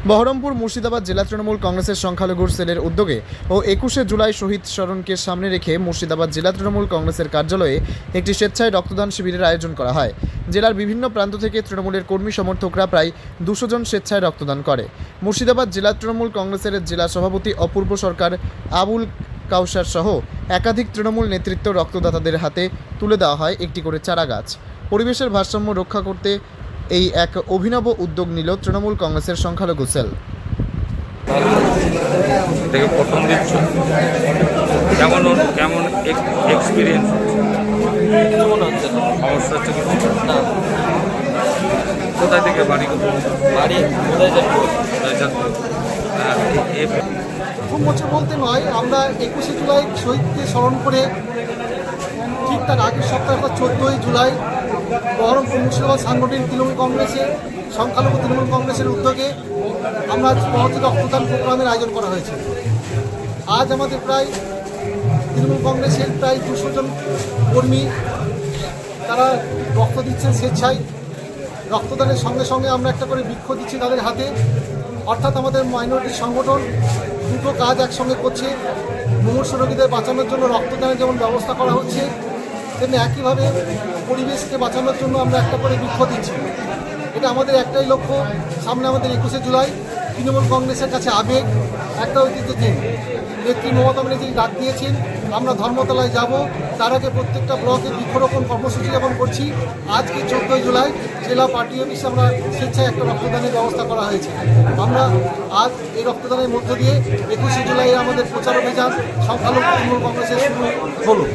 বহরমপুর মুর্শিদাবাদ জেলা তৃণমূল কংগ্রেসের সংখ্যালঘু সেলের উদ্যোগে ও 21শে জুলাই শহীদ স্মরণকে সামনে রেখে মুর্শিদাবাদ জেলা তৃণমূল কংগ্রেসের কার্যালয়ে একটি স্বেচ্ছায় রক্তদান শিবিরের আয়োজন করা হয়। জেলার বিভিন্ন প্রান্ত থেকে তৃণমূলের কর্মী সমর্থকরা প্রায় 200 জন স্বেচ্ছায় রক্তদান করে। মুর্শিদাবাদ জেলা তৃণমূল কংগ্রেসের জেলা সভাপতি অপূর্ব সরকার, আবুল কাউসার সহ একাধিক তৃণমূল নেতৃত্ব রক্তদাতাদের হাতে তুলে দেওয়া হয় একটি করে চারা গাছ। পরিবেশের ভারসাম্য রক্ষা করতে এই এক অভিনব উদ্যোগ নিল তৃণমূল কংগ্রেসের সংখ্যালঘু সেল। থেকে প্রথম দিচ্ছ কেমন এক্সপিরিয়েন্স সমস্যা হচ্ছে কিছু না কোথায় থেকে বাড়ি বাড়ি খুব বছর বলতে নয়, আমরা 21শে জুলাই শহীদকে স্মরণ করে ঠিক তার আগের সপ্তাহে অর্থাৎ 14ই জুলাই বহরমপুর মুর্শিদাবাদ সাংগঠনিক তৃণমূল কংগ্রেসের সংখ্যালঘু তৃণমূল কংগ্রেসের উদ্যোগে আমরা মহতি রক্তদান প্রোগ্রামের আয়োজন করা হয়েছে। আজ আমাদের প্রায় তৃণমূল কংগ্রেসের প্রায় 200 জন কর্মী তারা রক্ত দিচ্ছেন স্বেচ্ছায়। রক্তদানের সঙ্গে সঙ্গে আমরা একটা করে বৃক্ষ দিচ্ছি তাদের হাতে, অর্থাৎ আমাদের মাইনরিটি সংগঠন দুটো কাজ একসঙ্গে করছে। মুমূর্ষু রোগীদের বাঁচানোর জন্য রক্তদানের যেমন ব্যবস্থা করা হচ্ছে, তেমনি একইভাবে পরিবেশকে বাঁচানোর জন্য আমরা একটা করে বৃক্ষ দিচ্ছি। এটা আমাদের একটাই লক্ষ্য। সামনে আমাদের 21শে জুলাই, তৃণমূল কংগ্রেসের কাছে আবেগ, একটা ঐতিহ্য দিন। নেত্রী মমতা ব্যানার্জি ডাক দিয়েছেন, আমরা ধর্মতলায় যাব। তার আগে প্রত্যেকটা ব্লকে বৃক্ষরোপণ কর্মসূচি যখন করছি, আজকে 14ই জুলাই জেলা পার্টি অফিসে আমরা স্বেচ্ছায় একটা রক্তদানের ব্যবস্থা করা হয়েছে। আমরা আজ এই রক্তদানের মধ্য দিয়ে 21শে জুলাই আমাদের প্রচার অভিযান সংখ্যালঘু তৃণমূল কংগ্রেসের শুরু হলো।